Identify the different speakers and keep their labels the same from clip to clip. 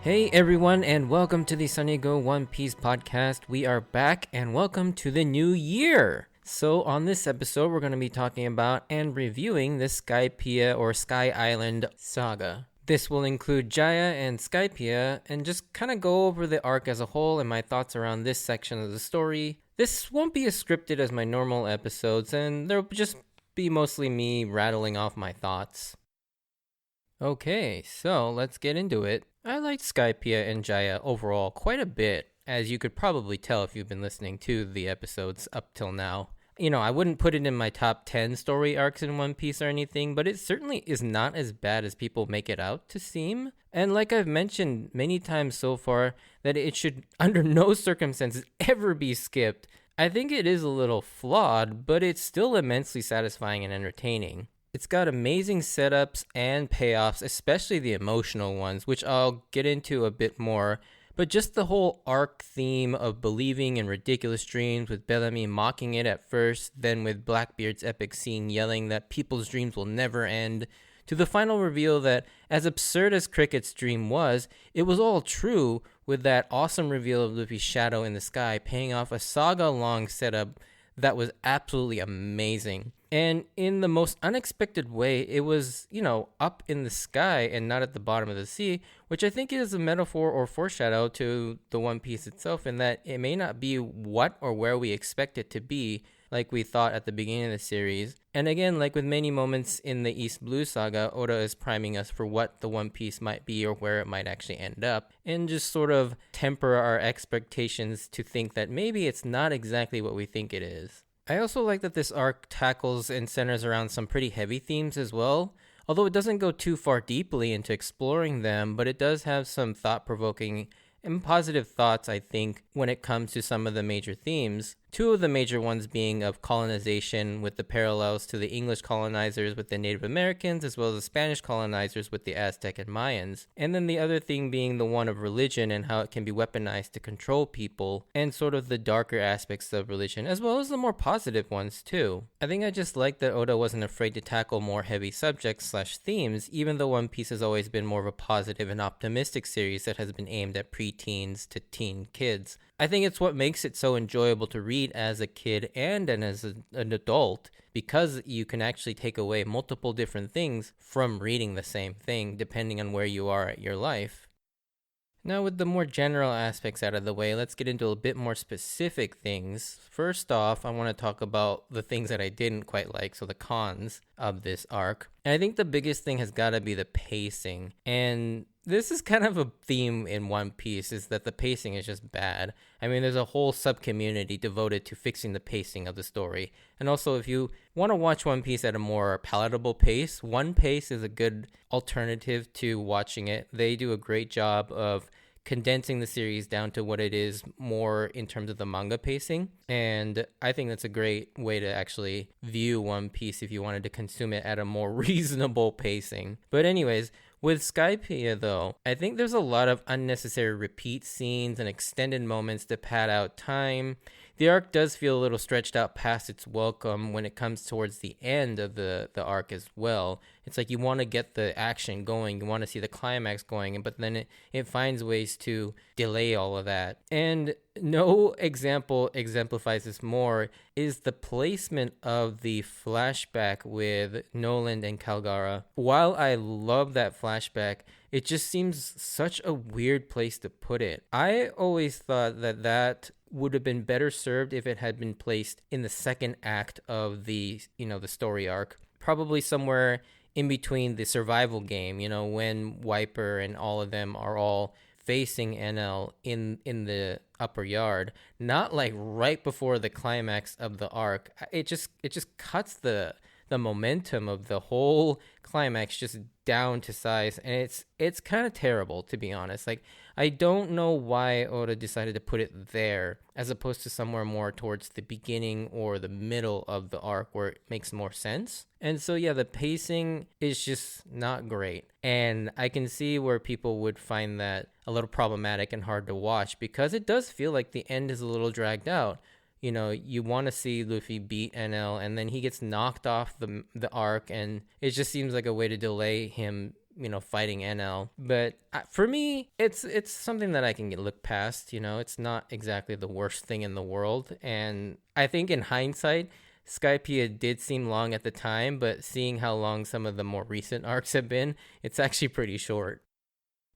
Speaker 1: Hey everyone, and welcome to the Sunny Go One Piece podcast. We are back, and welcome to the new year. So, on this episode, we're going to be talking about and reviewing the Skypiea or Sky Island saga. This will include Jaya and Skypiea, and just kind of go over the arc as a whole and my thoughts around this section of the story. This won't be as scripted as my normal episodes, and there'll just be mostly me rattling off my thoughts. Okay, so let's get into it. I liked Skypiea and Jaya overall quite a bit, as you could probably tell if you've been listening to the episodes up till now. I wouldn't put it in my top 10 story arcs in One Piece or anything, but it certainly is not as bad as people make it out to seem. And like I've mentioned many times so far, that it should under no circumstances ever be skipped. I think it is a little flawed, but it's still immensely satisfying and entertaining. It's got amazing setups and payoffs, especially the emotional ones, which I'll get into a bit more. But just the whole arc theme of believing in ridiculous dreams, with Bellamy mocking it at first, then with Blackbeard's epic scene yelling that people's dreams will never end, to the final reveal that, as absurd as Cricket's dream was, it was all true, with that awesome reveal of Luffy's shadow in the sky paying off a saga-long setup that was absolutely amazing. And in the most unexpected way, it was, up in the sky and not at the bottom of the sea, which I think is a metaphor or foreshadow to the One Piece itself, in that it may not be what or where we expect it to be, like we thought at the beginning of the series. And again, like with many moments in the East Blue Saga, Oda is priming us for what the One Piece might be or where it might actually end up, and just sort of temper our expectations to think that maybe it's not exactly what we think it is. I also like that this arc tackles and centers around some pretty heavy themes as well, although it doesn't go too far deeply into exploring them, but it does have some thought-provoking and positive thoughts, I think, when it comes to some of the major themes. Two of the major ones being of colonization, with the parallels to the English colonizers with the Native Americans, as well as the Spanish colonizers with the Aztec and Mayans. And then the other thing being the one of religion and how it can be weaponized to control people, and sort of the darker aspects of religion, as well as the more positive ones too. I think I just like that Oda wasn't afraid to tackle more heavy subjects/themes, even though One Piece has always been more of a positive and optimistic series that has been aimed at pre-teens to teen kids. I think it's what makes it so enjoyable to read as a kid and as an adult, because you can actually take away multiple different things from reading the same thing, depending on where you are at your life. Now, with the more general aspects out of the way, let's get into a bit more specific things. First off, I want to talk about the things that I didn't quite like, so the cons of this arc. And I think the biggest thing has got to be the pacing. And this is kind of a theme in One Piece, is that the pacing is just bad. I mean, there's a whole sub-community devoted to fixing the pacing of the story. And also, if you want to watch One Piece at a more palatable pace, One Piece is a good alternative to watching it. They do a great job of condensing the series down to what it is more in terms of the manga pacing. And I think that's a great way to actually view One Piece if you wanted to consume it at a more reasonable pacing. But anyways, with Skypiea, though, I think there's a lot of unnecessary repeat scenes and extended moments to pad out time. The arc does feel a little stretched out past its welcome when it comes towards the end of the arc as well. It's like you want to get the action going, you want to see the climax going, but then it finds ways to delay all of that. And no example exemplifies this more is the placement of the flashback with Noland and Calgara. While I love that flashback, it just seems such a weird place to put it. I always thought that would have been better served if it had been placed in the second act of the story arc, probably somewhere in between the survival game, when Wiper and all of them are all facing NL in the upper yard, not like right before the climax of the arc. It just cuts the momentum of the whole climax just down to size, and it's kind of terrible, to be honest. Like, I don't know why Oda decided to put it there as opposed to somewhere more towards the beginning or the middle of the arc where it makes more sense. And so yeah, the pacing is just not great, and I can see where people would find that a little problematic and hard to watch, because it does feel like the end is a little dragged out. You want to see Luffy beat NL, and then he gets knocked off the arc, and it just seems like a way to delay him fighting NL. But for me, it's something that I can look past. It's not exactly the worst thing in the world. And I think in hindsight, Skypiea did seem long at the time, but seeing how long some of the more recent arcs have been, it's actually pretty short.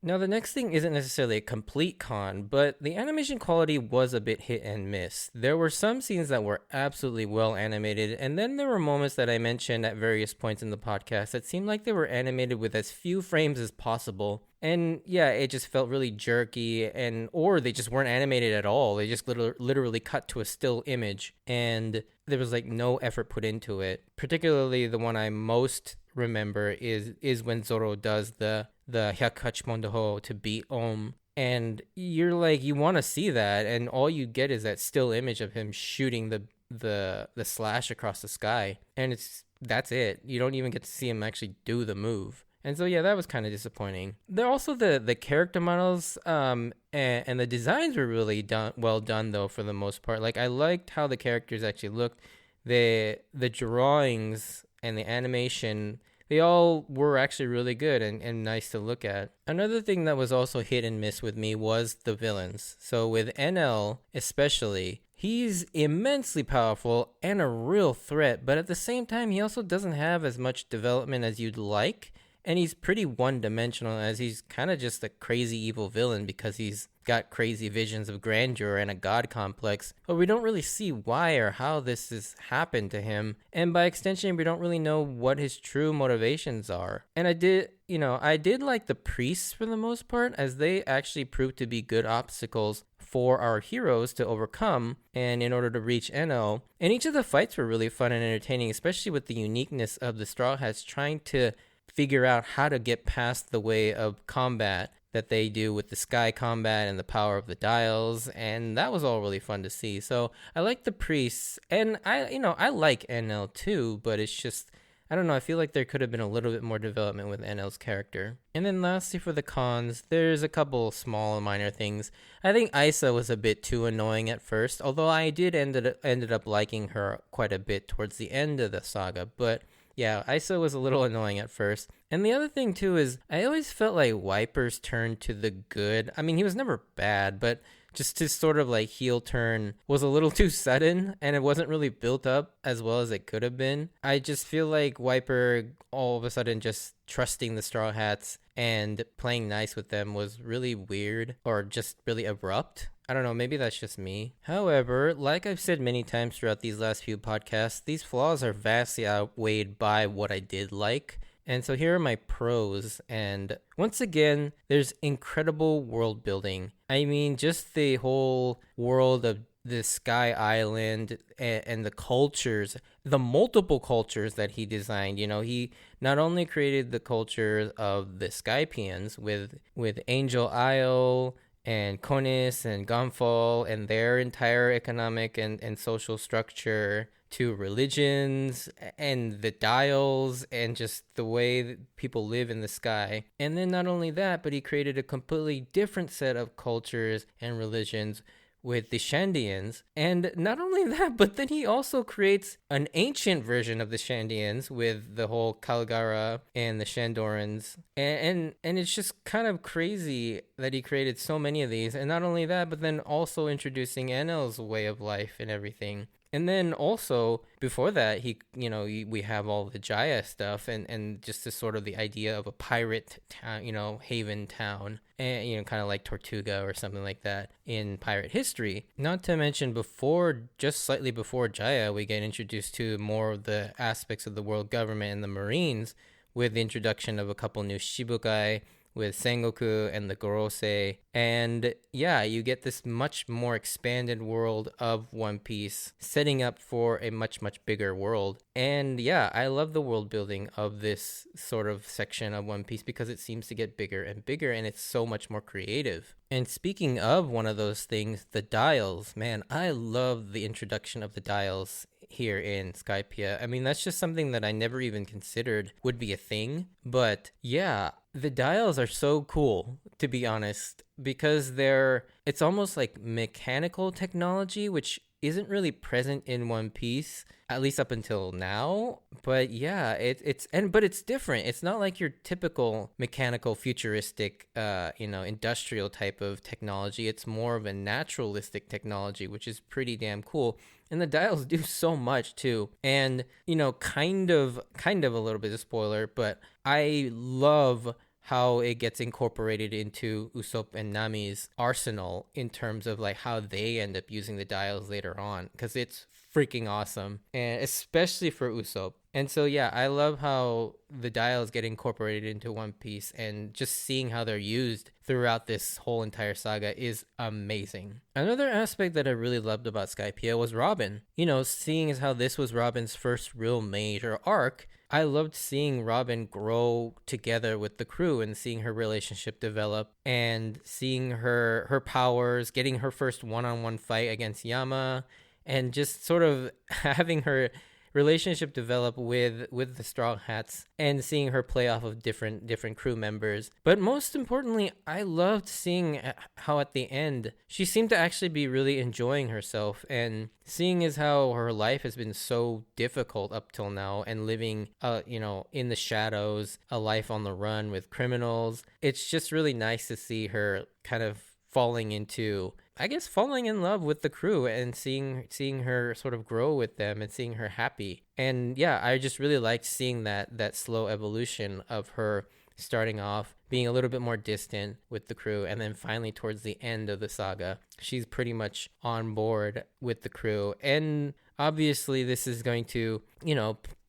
Speaker 1: Now, the next thing isn't necessarily a complete con, but the animation quality was a bit hit and miss. There were some scenes that were absolutely well animated, and then there were moments that I mentioned at various points in the podcast that seemed like they were animated with as few frames as possible. And yeah, it just felt really jerky, or they just weren't animated at all. They just literally cut to a still image, and there was like no effort put into it. Particularly the one I most remember is when Zoro does the Hyakachmondoho to beat Om, and you're like, you want to see that, and all you get is that still image of him shooting the slash across the sky, and that's it. You don't even get to see him actually do the move. And so yeah, that was kind of disappointing. There also the character models and the designs were really well done though, for the most part. Like, I liked how the characters actually looked. The drawings and the animation, they all were actually really good and nice to look at. Another thing that was also hit and miss with me was the villains. So with NL especially, he's immensely powerful and a real threat, but at the same time, he also doesn't have as much development as you'd like. And he's pretty one-dimensional, as he's kind of just a crazy evil villain because he's got crazy visions of grandeur and a god complex. But we don't really see why or how this has happened to him. And by extension, we don't really know what his true motivations are. And I did like the priests for the most part, as they actually proved to be good obstacles for our heroes to overcome and in order to reach NL. And each of the fights were really fun and entertaining, especially with the uniqueness of the Straw Hats trying to figure out how to get past the way of combat that they do with the sky combat and the power of the dials, and that was all really fun to see. So I like the priests, and I like NL too, but it's just, I don't know, I feel like there could have been a little bit more development with NL's character. And then lastly, for the cons, there's a couple small and minor things. I think Isa was a bit too annoying at first, although I ended up liking her quite a bit towards the end of the saga, but yeah, Isa was a little annoying at first. And the other thing too is I always felt like Wiper's turn to the good, I mean, he was never bad, but just his sort of like heel turn was a little too sudden, and it wasn't really built up as well as it could have been. I just feel like Wiper all of a sudden just trusting the Straw Hats and playing nice with them was really weird, or just really abrupt. I don't know, maybe that's just me. However, like I've said many times throughout these last few podcasts, these flaws are vastly outweighed by what I did like. And so here are my pros. And once again, there's incredible world building. I mean, just the whole world of the Sky Island and the cultures, the multiple cultures that he designed. He not only created the culture of the Skypeans with Angel Isle and Konis and Gonfal and their entire economic and social structure, to religions and the dials and just the way that people live in the sky. And then not only that, but he created a completely different set of cultures and religions with the Shandians. And not only that, but then he also creates an ancient version of the Shandians with the whole Kalgara and the Shandorans. And it's just kind of crazy that he created so many of these. And not only that, but then also introducing Enel's way of life and everything. And then also before that, we have all the Jaya stuff and just this sort of the idea of a pirate town, haven town, and kind of like Tortuga or something like that in pirate history. Not to mention just slightly before Jaya, we get introduced to more of the aspects of the world government and the Marines with the introduction of a couple new Shibukai with Sengoku and the Gorosei. And yeah, you get this much more expanded world of One Piece, setting up for a much, much bigger world. And yeah, I love the world building of this sort of section of One Piece because it seems to get bigger and bigger, and it's so much more creative. And speaking of one of those things, the dials, man, I love the introduction of the dials here in Skypiea. I mean, that's just something that I never even considered would be a thing. But yeah, the dials are so cool, to be honest, because it's almost like mechanical technology, which isn't really present in One Piece, at least up until now. But yeah, but it's different. It's not like your typical mechanical, futuristic, industrial type of technology. It's more of a naturalistic technology, which is pretty damn cool. And the dials do so much too. And kind of a little bit of spoiler, but I love how it gets incorporated into Usopp and Nami's arsenal in terms of like how they end up using the dials later on, because it's freaking awesome, and especially for Usopp. And so yeah, I love how the dials get incorporated into One Piece, and just seeing how they're used throughout this whole entire saga is amazing. Another aspect that I really loved about Skypiea was Robin. Seeing as how this was Robin's first real major arc, I loved seeing Robin grow together with the crew and seeing her relationship develop and seeing her powers, getting her first one-on-one fight against Yama, and just sort of having her relationship develop with the Straw Hats and seeing her play off of different crew members. But most importantly, I loved seeing how at the end she seemed to actually be really enjoying herself, and seeing as how her life has been so difficult up till now and living in the shadows, a life on the run with criminals. It's just really nice to see her kind of falling in love with the crew and seeing her sort of grow with them and seeing her happy. And yeah, I just really liked seeing that slow evolution of her starting off being a little bit more distant with the crew, and then finally towards the end of the saga, she's pretty much on board with the crew. And obviously this is going to,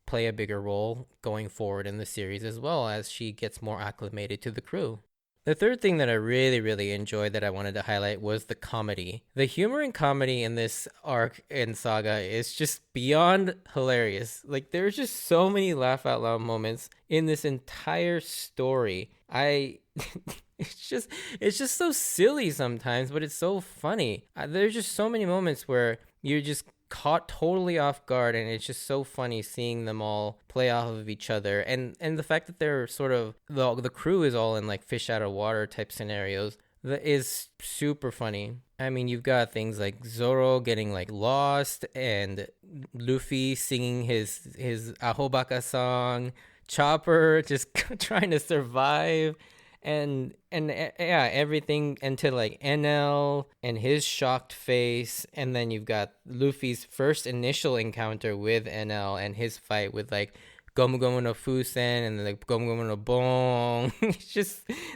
Speaker 1: play a bigger role going forward in the series as well as she gets more acclimated to the crew. The third thing that I really, really enjoyed that I wanted to highlight was the comedy. The humor and comedy in this arc and saga is just beyond hilarious. Like, there's just so many laugh out loud moments in this entire story. It's just so silly sometimes, but it's so funny. There's just so many moments where you're just caught totally off guard, and it's just so funny seeing them all play off of each other, and the fact that they're sort of the crew is all in like fish out of water type scenarios that is super funny. I mean, you've got things like Zoro getting like lost, and Luffy singing his Ahobaka song, Chopper just trying to survive, and yeah, everything into like NL and his shocked face, and then you've got Luffy's first initial encounter with NL and his fight with like Gomu Gomu no Fusen and then like Gomu Gomu no Bong.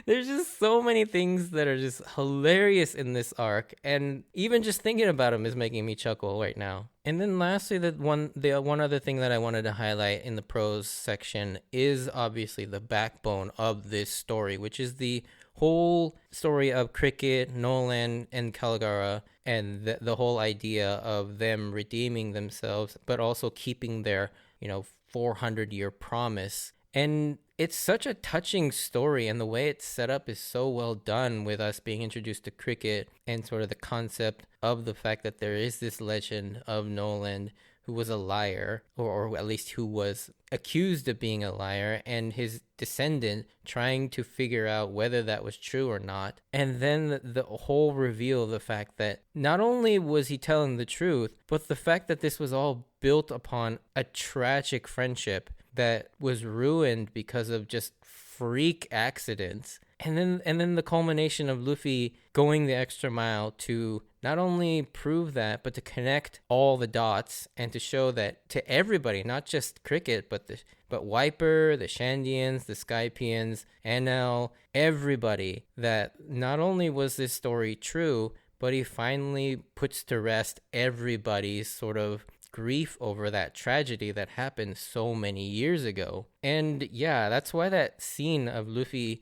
Speaker 1: There's just so many things that are just hilarious in this arc, and even just thinking about them is making me chuckle right now. And then lastly, the one other thing that I wanted to highlight in the prose section is obviously the backbone of this story, which is the whole story of Cricket, Nolan, and Caligara, and the whole idea of them redeeming themselves, but also keeping their 400-year promise. And it's such a touching story, and the way it's set up is so well done, with us being introduced to Cricket and sort of the concept of the fact that there is this legend of Nolan who was a liar, or at least who was accused of being a liar, and his descendant trying to figure out whether that was true or not. And then the whole reveal of the fact that not only was he telling the truth, but the fact that this was all built upon a tragic friendship that was ruined because of just freak accidents. And then the culmination of Luffy going the extra mile to not only prove that, but to connect all the dots and to show that to everybody, not just Cricket, but Wiper, the Shandians, the Skypeans, NL, everybody, that not only was this story true, but he finally puts to rest everybody's sort of grief over that tragedy that happened so many years ago. And yeah, that's why that scene of Luffy,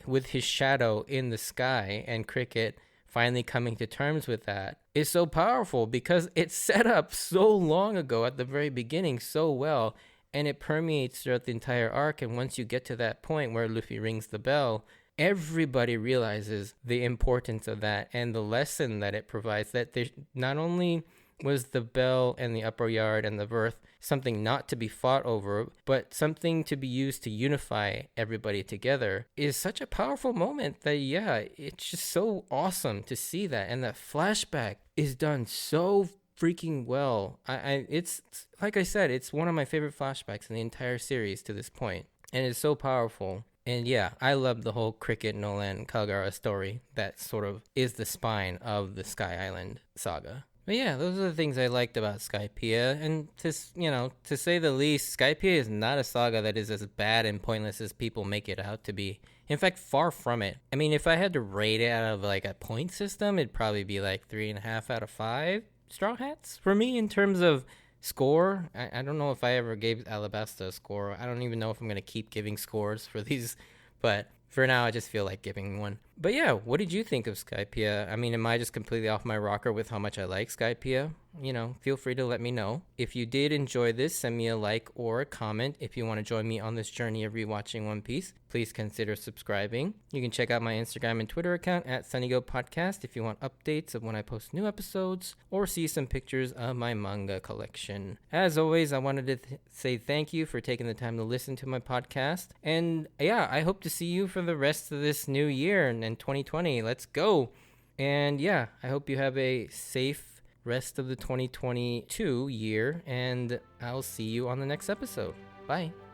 Speaker 1: with his shadow in the sky and Cricket finally coming to terms with that is so powerful, because it's set up so long ago at the very beginning so well, and it permeates throughout the entire arc. And once you get to that point where Luffy rings the bell, everybody realizes the importance of that and the lesson that it provides, that there not only was the bell and the upper yard and the berth something not to be fought over, but something to be used to unify everybody together, is such a powerful moment that, yeah, it's just so awesome to see that. And that flashback is done so freaking well. It's like I said, it's one of my favorite flashbacks in the entire series to this point, and it's so powerful. And yeah, I love the whole Cricket, Nolan, Kagura story that sort of is the spine of the Sky Island saga. But yeah, those are the things I liked about Skypiea, and to say the least, Skypiea is not a saga that is as bad and pointless as people make it out to be. In fact, far from it. I mean, if I had to rate it out of like a point system, it'd probably be like 3.5 out of 5 Straw Hats for me in terms of score. I don't know if I ever gave Alabasta a score. I don't even know if I'm gonna keep giving scores for these, but for now, I just feel like giving one. But yeah, what did you think of Skypiea? I mean, am I just completely off my rocker with how much I like Skypiea? Feel free to let me know. If you did enjoy this, send me a like or a comment. If you want to join me on this journey of rewatching One Piece, please consider subscribing. You can check out my Instagram and Twitter account at SunnyGo Podcast if you want updates of when I post new episodes or see some pictures of my manga collection. As always, I wanted to say thank you for taking the time to listen to my podcast. And yeah, I hope to see you for the rest of this new year and 2020. Let's go. And yeah, I hope you have a safe rest of the 2022 year, and I'll see you on the next episode. Bye.